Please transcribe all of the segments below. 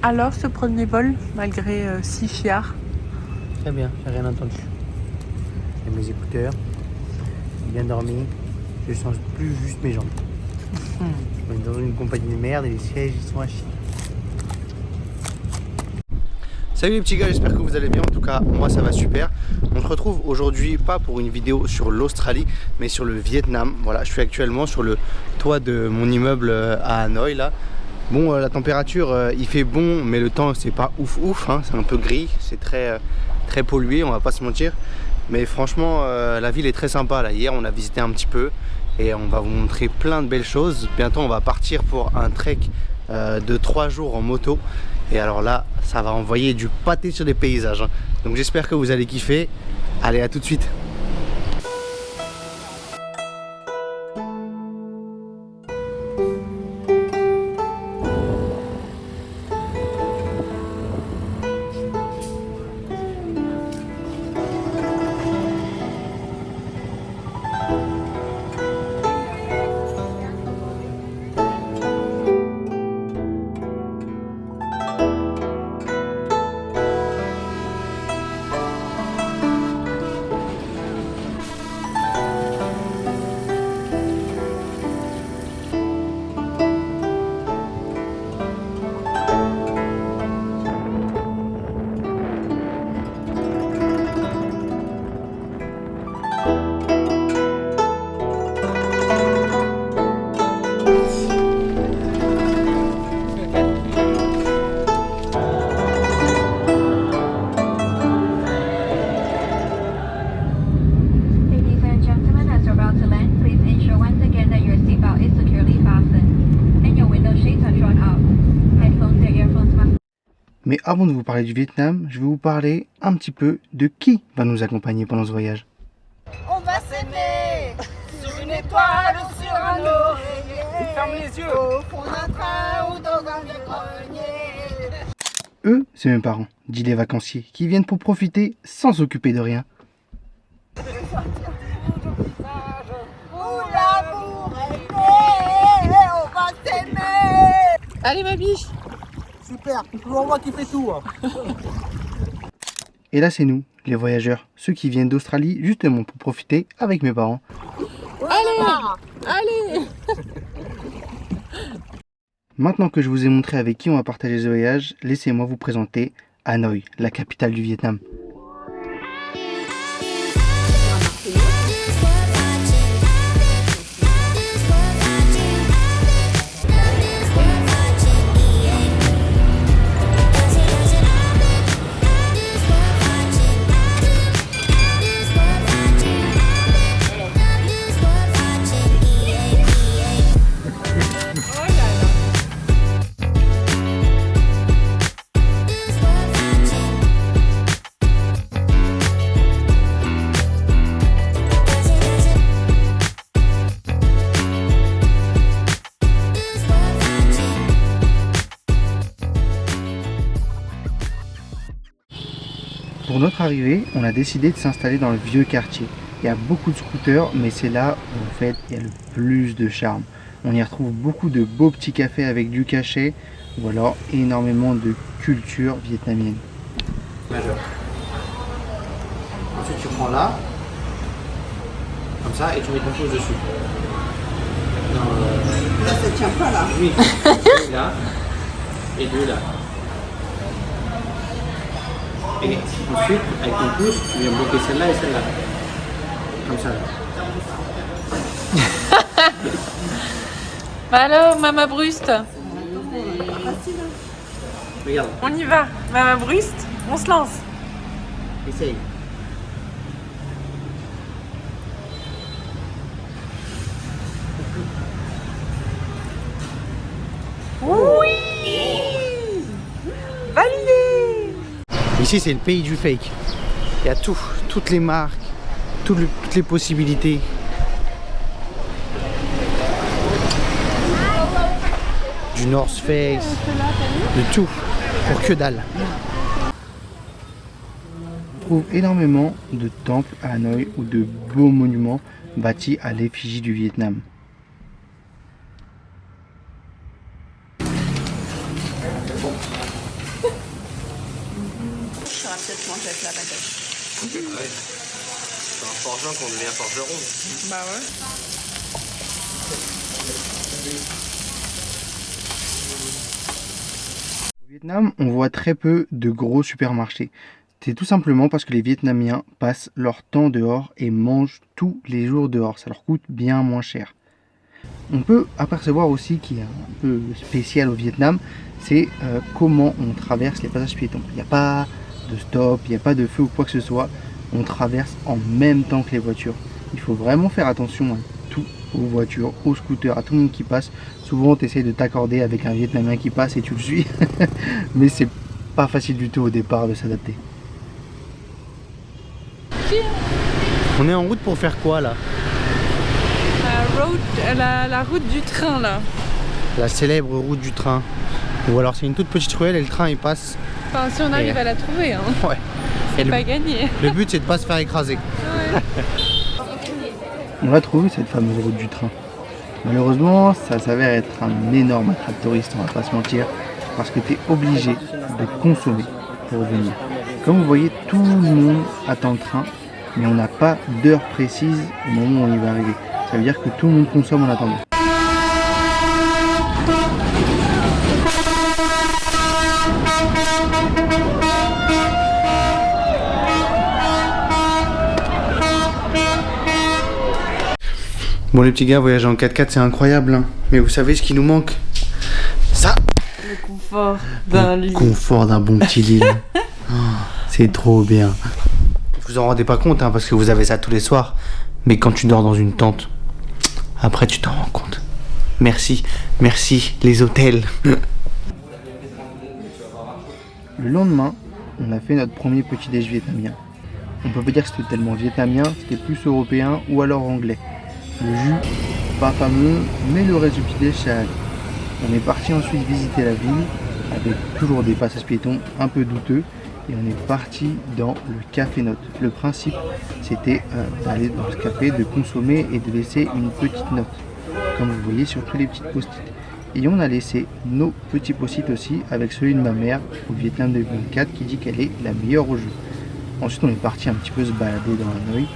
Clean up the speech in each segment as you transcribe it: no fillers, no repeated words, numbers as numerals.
Alors, ce premier vol, malgré 6 chiards? Très bien, j'ai rien entendu. J'ai mes écouteurs, j'ai bien dormi, je change plus juste mes jambes. On est dans une compagnie de merde et les sièges ils sont à chier. Salut les petits gars, j'espère que vous allez bien. En tout cas, moi ça va super. On se retrouve aujourd'hui pas pour une vidéo sur l'Australie, mais sur le Vietnam. Voilà, je suis actuellement sur le toit de mon immeuble à Hanoï là. Bon, la température, il fait bon, mais le temps c'est pas ouf, hein. C'est un peu gris, c'est très pollué, on va pas se mentir. Mais franchement, la ville est très sympa là. Hier, on a visité un petit peu et on va vous montrer plein de belles choses. Bientôt, on va partir pour un trek de 3 jours en moto. Et alors là, ça va envoyer du pâté sur les paysages, hein. Donc j'espère que vous allez kiffer. Allez, à tout de suite. Mais avant de vous parler du Vietnam, je vais vous parler un petit peu de qui va nous accompagner pendant ce voyage. On va s'aimer sur une étoile ou sur un oreiller. Ferme les yeux. Au fond d'un train ou dans un vieux-grenier. Eux, c'est mes parents, dit les vacanciers, qui viennent pour profiter sans s'occuper de rien. Où l'amour est né, on va s'aimer. Allez, ma biche! Super, on voit qui fait tout. Et là, c'est nous, les voyageurs, ceux qui viennent d'Australie justement pour profiter avec mes parents. Allez! Allez! Maintenant que je vous ai montré avec qui on va partager ce voyage, laissez-moi vous présenter Hanoï, la capitale du Vietnam. Pour notre arrivée, on a décidé de s'installer dans le vieux quartier. Il y a beaucoup de scooters, mais c'est là où en fait il y a le plus de charme. On y retrouve beaucoup de beaux petits cafés avec du cachet, ou alors énormément de culture vietnamienne. Majeur. Ensuite tu prends là, comme ça, et tu mets ton pouce dessus. Là, ça tient pas là. Oui, là, et deux là. Et ensuite, avec ton pouce, tu viens bloquer celle-là et celle-là. Comme ça. Alors, Mama Bruste, Regarde, on y va. Mama Bruste, on se lance. essaye. Oui! Validé! Ici, c'est le pays du fake. Il y a tout, toutes les marques, toutes les possibilités. Du North Face, de tout, pour que dalle. On trouve énormément de temples à Hanoï ou de beaux monuments bâtis à l'effigie du Vietnam. cette manchette là, peut-être. C'est un forgeron qu'on devient forgeron. Bah ouais. Au Vietnam, on voit très peu de gros supermarchés. C'est tout simplement parce que les Vietnamiens passent leur temps dehors et mangent tous les jours dehors. Ça leur coûte bien moins cher. On peut apercevoir aussi qu'il y a un peu spécial au Vietnam, c'est comment on traverse les passages piétons. Il n'y a pas de stop, il n'y a pas de feu ou quoi que ce soit. On traverse en même temps que les voitures. Il faut vraiment faire attention à tout, aux voitures, aux scooters, à tout le monde qui passe. Souvent, tu essaies de t'accorder avec un Vietnamien qui passe et tu le suis. Mais c'est pas facile du tout au départ de s'adapter. On est en route pour faire quoi là? La route du train là. La célèbre route du train. Ou alors c'est une toute petite ruelle et le train il passe. Enfin, si on arrive à la trouver, hein. Ouais. C'est Et pas gagné. le but c'est de pas se faire écraser. Ouais. On l'a trouvé cette fameuse route du train. Malheureusement, ça s'avère être un énorme attrape touriste, on va pas se mentir, parce que tu es obligé de consommer pour venir. Comme vous voyez, tout le monde attend le train, mais on n'a pas d'heure précise au moment où il va arriver. Ça veut dire que tout le monde consomme en attendant. Bon les petits gars, voyager en 4x4 c'est incroyable, hein. Mais vous savez ce qui nous manque? Ça! Le confort d'un lit. Le confort d'un bon petit lit. Oh, c'est trop bien. Vous en rendez pas compte, hein, parce que vous avez ça tous les soirs. Mais quand tu dors dans une tente, après tu t'en rends compte. Merci, merci les hôtels. Le lendemain, on a fait notre premier petit déj vietnamien. On peut pas dire que c'était tellement vietnamien, c'était plus européen ou alors anglais. Le jus, pas fameux, mais le reste du petit déj ça allait. On est parti ensuite visiter la ville avec toujours des passages piétons un peu douteux et on est parti dans le café note. Le principe c'était d'aller dans ce café, de consommer et de laisser une petite note, comme vous voyez sur tous les petites post-it. Et on a laissé nos petits post-it aussi avec celui de ma mère au Vietnam 2024 qui dit qu'elle est la meilleure au jeu. Ensuite on est parti un petit peu se balader dans Hanoi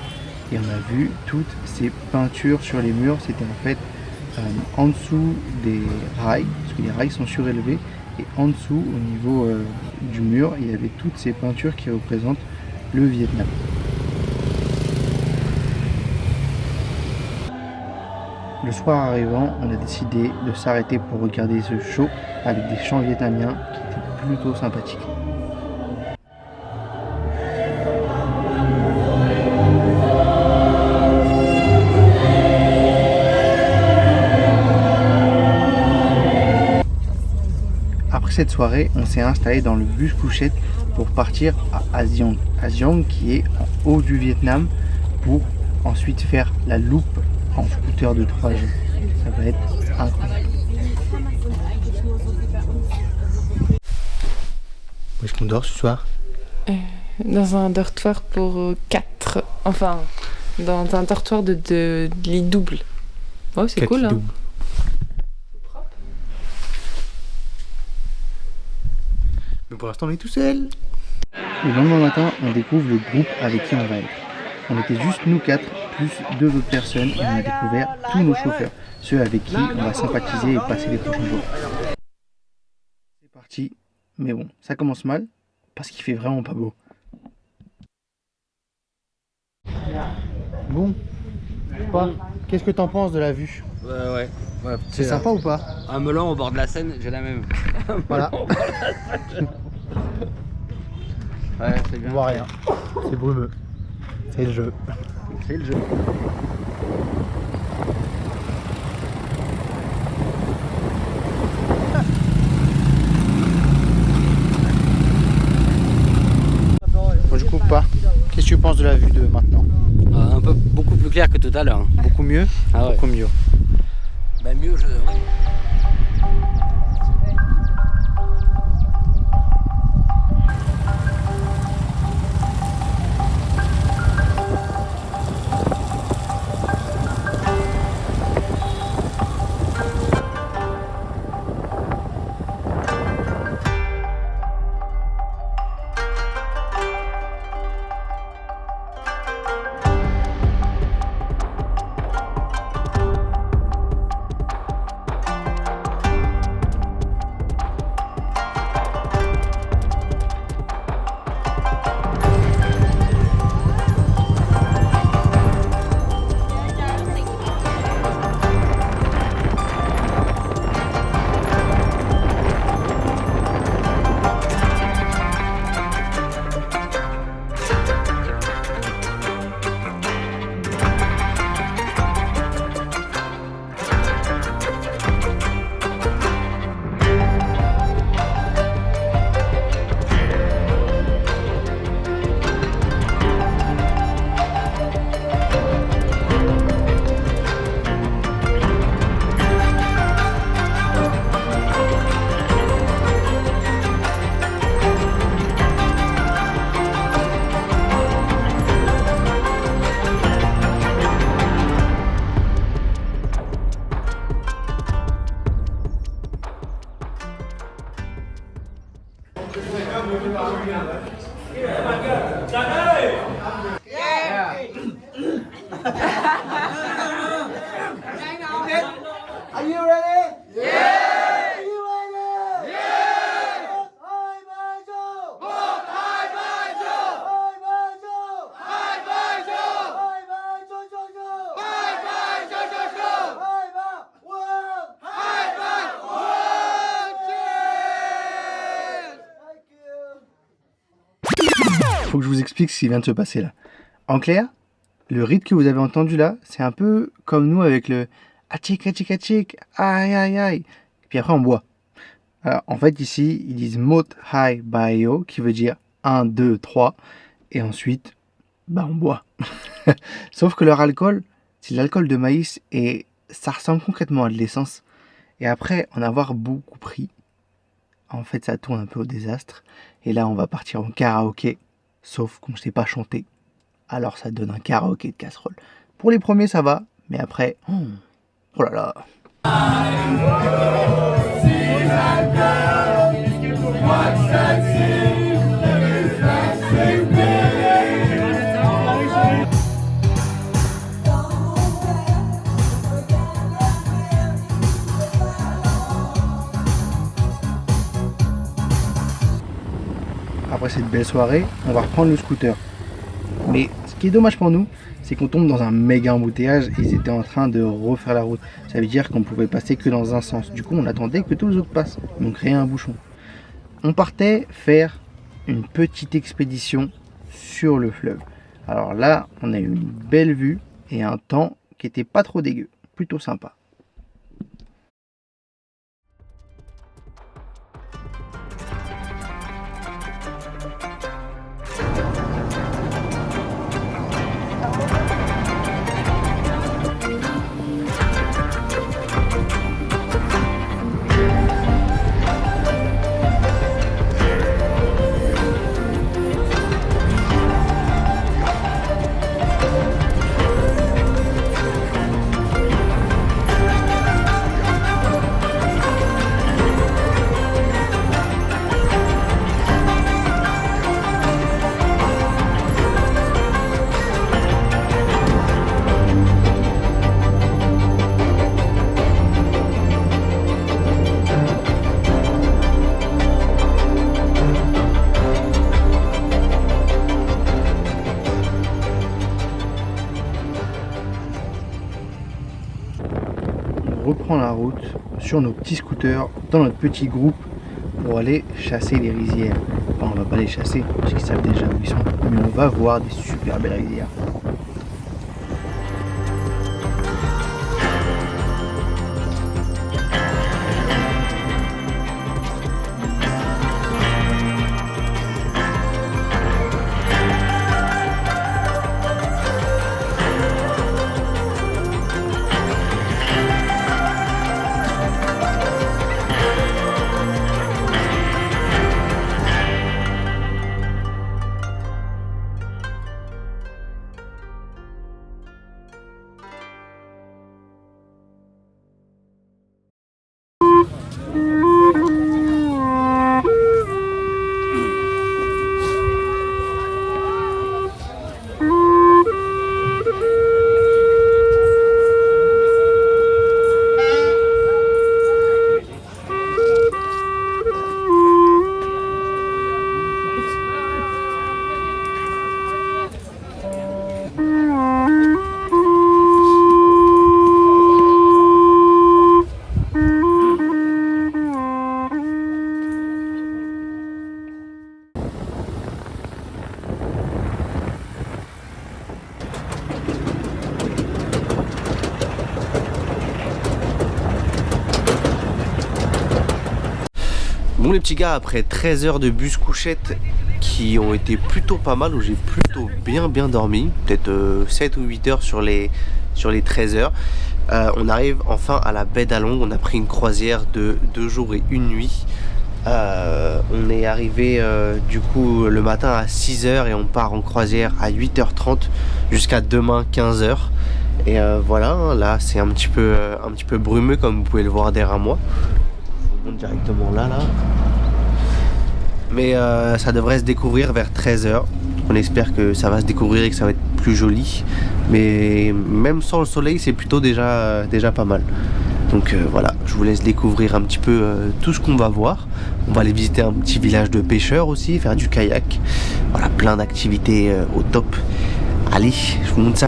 et on a vu toutes ces peintures sur les murs. C'était en fait en dessous des rails, parce que les rails sont surélevés, et en dessous au niveau du mur il y avait toutes ces peintures qui représentent le Vietnam. Le soir arrivant, on a décidé de s'arrêter pour regarder ce show avec des chants vietnamiens qui étaient plutôt sympathiques. Après cette soirée, on s'est installé dans le bus couchette pour partir à Asiang. Asiang qui est en haut du Vietnam pour ensuite faire la loupe en scooter de 3 jours. Ça va être incroyable. Où est-ce qu'on dort ce soir? Dans un dortoir pour 4. Enfin, dans un dortoir de lit double. Oh, c'est cool, hein. Mais pour l'instant, on est tout seul. Le lendemain matin, on découvre le groupe avec qui on va être. On était juste nous 4, plus 2 autres personnes, et on a découvert tous nos chauffeurs, ceux avec qui on va sympathiser et passer les prochains jours. C'est parti, mais bon, ça commence mal, parce qu'il fait vraiment pas beau. Bon, qu'est-ce que t'en penses de la vue? Ouais. C'est sympa ou pas? Un melon au bord de la Seine, j'ai la même. Voilà. Ouais, c'est bien. On voit rien, c'est brumeux. C'est le jeu. C'est le jeu. Moi je coupe pas. Qu'est-ce que tu penses de la vue de maintenant? Un peu beaucoup plus clair que tout à l'heure. Beaucoup mieux? Ah ouais. Beaucoup mieux. Bah mieux, Are you ready? Yeah! Are you ready? Yeah! Hai Bajo! Hai Bajo! Hai Bajo! Hai Bajo! Hai Bajo Jojo! Hai Bajo Jojo! Hai Ba One! Hai Ba One! Cheers! Faut que je vous explique ce qui vient de se passer là. En clair, le rythme que vous avez entendu là, c'est un peu comme nous avec le achik achik achik, aïe aïe aïe. Puis après on boit. Alors en fait ici ils disent mot hai bayo qui veut dire 1, 2, 3 et ensuite bah on boit. Sauf que leur alcool, c'est de l'alcool de maïs et ça ressemble concrètement à de l'essence. Et après en avoir beaucoup pris, en fait ça tourne un peu au désastre. Et là on va partir en karaoké, sauf qu'on ne sait pas chanter. Alors ça donne un karaoké de casserole. Pour les premiers ça va, mais après, oh là là. Après cette belle soirée, on va reprendre le scooter. Mais ce qui est dommage pour nous, c'est qu'on tombe dans un méga embouteillage et ils étaient en train de refaire la route. Ça veut dire qu'on pouvait passer que dans un sens. Du coup, on attendait que tous les autres passent. On créait un bouchon. On partait faire une petite expédition sur le fleuve. Alors là, on a eu une belle vue et un temps qui était pas trop dégueu. Plutôt sympa. Reprend la route sur nos petits scooters dans notre petit groupe pour aller chasser les rizières. Enfin, on va pas les chasser parce qu'ils savent déjà où ils sont, mais on va voir des super belles rizières. Bon les petits gars, après 13 heures de bus couchette qui ont été plutôt pas mal, où j'ai plutôt bien dormi, peut-être 7 ou 8 heures sur les 13 heures, on arrive enfin à la baie d'Along. On a pris une croisière de 2 jours et 1 nuit. On est arrivé du coup le matin à 6 heures et on part en croisière à 8h30 jusqu'à demain 15h. Et voilà, hein, là c'est un petit peu brumeux comme vous pouvez le voir derrière moi. Je vous montre directement là. Mais ça devrait se découvrir vers 13h. On espère que ça va se découvrir et que ça va être plus joli. Mais même sans le soleil, c'est plutôt déjà pas mal. Donc voilà, je vous laisse découvrir un petit peu tout ce qu'on va voir. On va aller visiter un petit village de pêcheurs aussi, faire du kayak. Voilà, plein d'activités au top. Allez, je vous montre ça.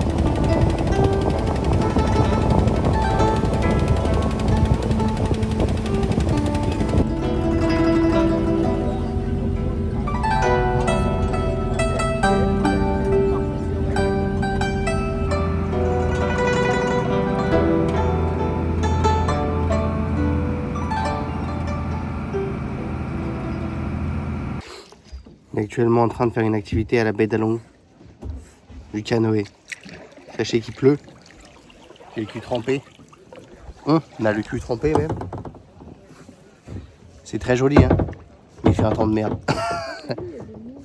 On est actuellement en train de faire une activité à la baie d'Allonges, du canoë. Sachez qu'il pleut, j'ai le cul trempé. On a le cul trempé même. C'est très joli, hein, mais il fait un temps de merde.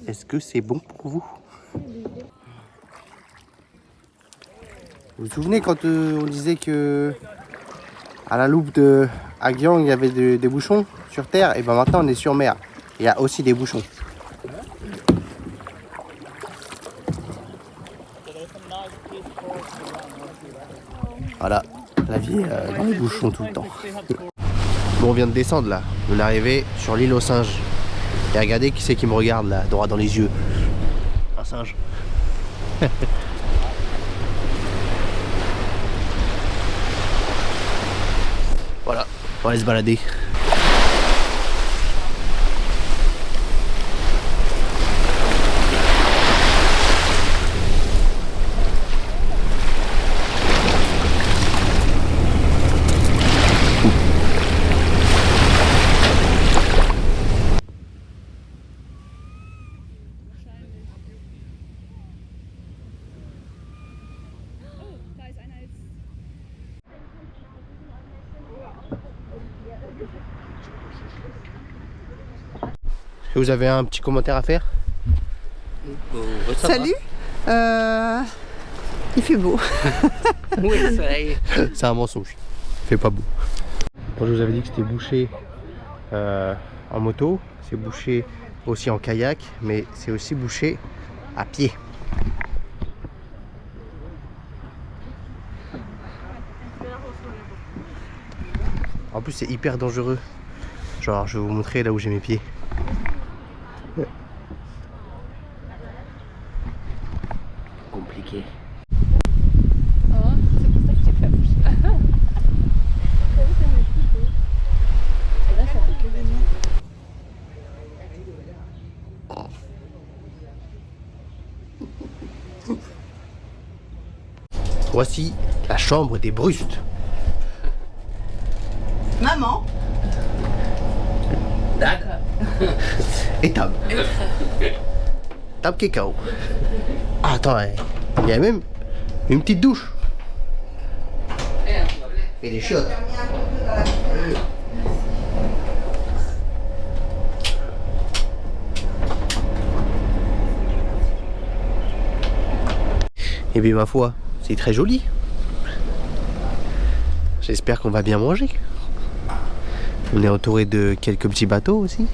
Est-ce que c'est bon pour vous? Vous vous souvenez quand on disait que à la loupe de Agyang il y avait des bouchons sur terre? Et ben maintenant on est sur mer. Il y a aussi des bouchons. Voilà, la vie est dans les bouchons tout le temps. Bon, on vient de descendre là. On est arrivé sur l'île aux singes. Et regardez qui c'est qui me regarde là, droit dans les yeux. Un singe. Voilà, on va aller se balader. Est-ce que vous avez un petit commentaire à faire? Salut. Il fait beau. Oui, soleil. C'est un mensonge. Il fait pas beau. Quand je vous avais dit que c'était bouché en moto, c'est bouché aussi en kayak, mais c'est aussi bouché à pied. En plus, c'est hyper dangereux. Genre, je vais vous montrer là où j'ai mes pieds. Compliqué. Voici la chambre des brustes. Maman. Dad. Et Tab. Tab qui est KO. Ah, attends, il y a même une petite douche. Et des chiottes. Et bien ma foi, c'est très joli. J'espère qu'on va bien manger. On est entouré de quelques petits bateaux aussi.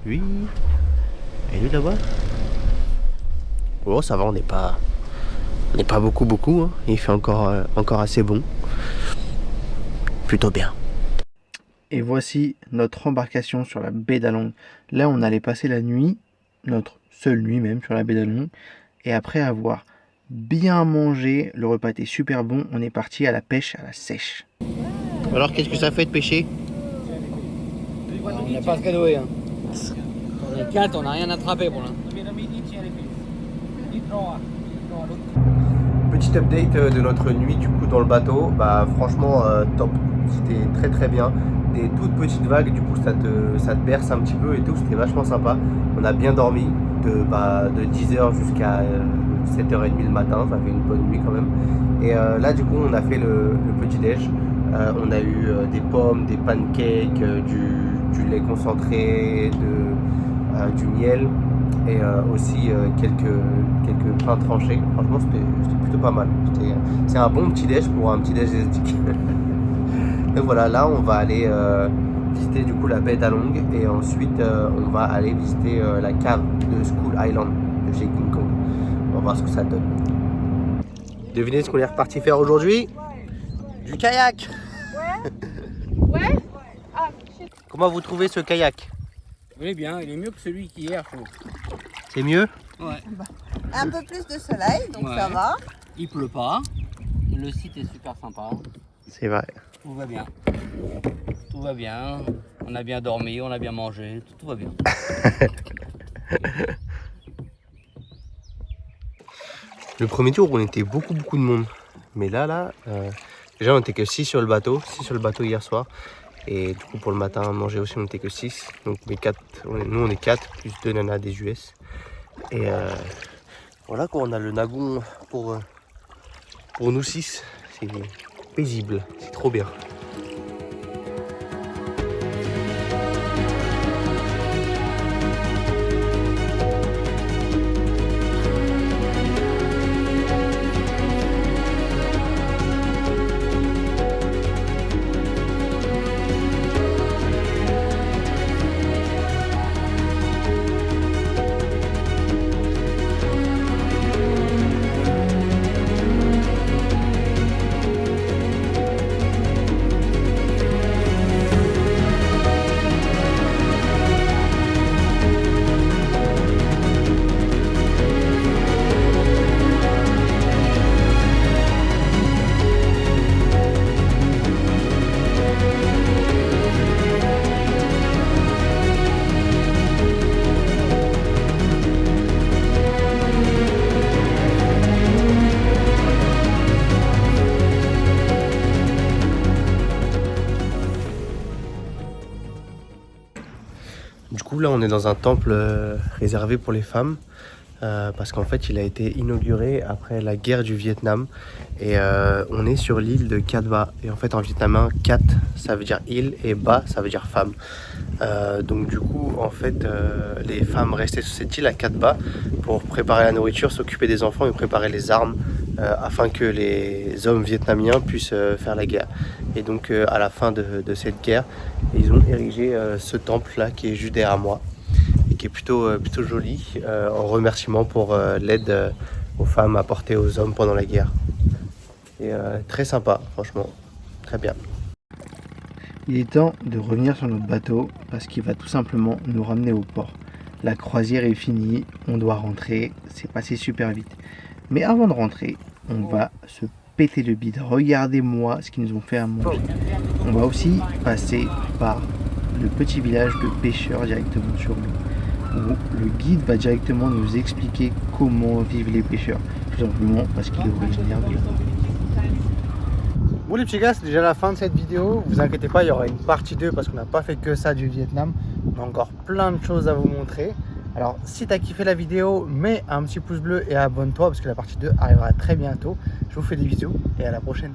Lui, et lui là-bas. Oh, ça va, on n'est pas beaucoup, hein. Il fait encore assez bon. Plutôt bien. Et voici notre embarcation sur la baie d'Allonges. Là, on allait passer la nuit, notre seule nuit même sur la baie d'Allonges. Et après avoir bien mangé, le repas était super bon, on est parti à la pêche à la sèche. Alors, qu'est-ce que ça fait de pêcher? On n'a pas de canoë. Hein. On est 4, on n'a rien attrapé pour l'instant. Petit update de notre nuit du coup dans le bateau. Bah franchement top, c'était très très bien. Des toutes petites vagues, du coup ça te berce un petit peu et tout, c'était vachement sympa. On a bien dormi de 10h jusqu'à 7h30 le matin, ça fait une bonne nuit quand même. Et là du coup on a fait le petit déj. On a eu des pommes, des pancakes, du lait concentré, du miel et aussi quelques pains tranchés. Franchement c'était plutôt pas mal. C'est un bon petit déj pour un petit déj asiatique. Donc voilà, là on va aller visiter du coup la baie d'Along et ensuite on va aller visiter la cave de Skull Island de chez King Kong. On va voir ce que ça donne. Devinez ce qu'on est reparti faire aujourd'hui? Du kayak. Ouais. Ah, shit. Comment vous trouvez ce kayak? Il est bien, il est mieux que celui qu'hier, je trouve. C'est mieux? Ouais. Un peu plus de soleil, donc Ouais. ça va. Il pleut pas. Le site est super sympa. C'est vrai. Tout va bien. Tout va bien. On a bien dormi, on a bien mangé. Tout va bien. Le premier tour, on était beaucoup de monde. Mais là, déjà on était que 6 sur le bateau. 6 sur le bateau hier soir. Et du coup pour le matin, manger aussi, on était que 6. Donc nous on est 4, plus 2 nanas des US. Et voilà quoi, on a le Nagon pour nous 6. C'est paisible, c'est trop bien. Du coup là on est dans un temple réservé pour les femmes parce qu'en fait il a été inauguré après la guerre du Vietnam et on est sur l'île de Cat Ba et en fait en vietnamien Cat ça veut dire île et Ba ça veut dire femme. Donc du coup en fait les femmes restaient sur cette île à Cat Ba pour préparer la nourriture, s'occuper des enfants et préparer les armes afin que les hommes vietnamiens puissent faire la guerre. Et donc à la fin de cette guerre, ils ont érigé ce temple là qui est juste derrière moi et qui est plutôt joli en remerciement pour l'aide aux femmes apportée aux hommes pendant la guerre. Et très sympa, franchement, très bien. Il est temps de revenir sur notre bateau parce qu'il va tout simplement nous ramener au port. La croisière est finie, on doit rentrer, c'est passé super vite. Mais avant de rentrer, on va se péter le bide. Regardez-moi ce qu'ils nous ont fait à manger. On va aussi passer par le petit village de pêcheurs directement sur l'eau, où le guide va directement nous expliquer comment vivent les pêcheurs, tout simplement parce qu'il est originaire de là. Bon les petits gars, c'est déjà la fin de cette vidéo. Vous inquiétez pas, il y aura une partie 2 parce qu'on n'a pas fait que ça du Vietnam. On a encore plein de choses à vous montrer. Alors si tu as kiffé la vidéo, mets un petit pouce bleu et abonne-toi parce que la partie 2 arrivera très bientôt. Je vous fais des bisous et à la prochaine.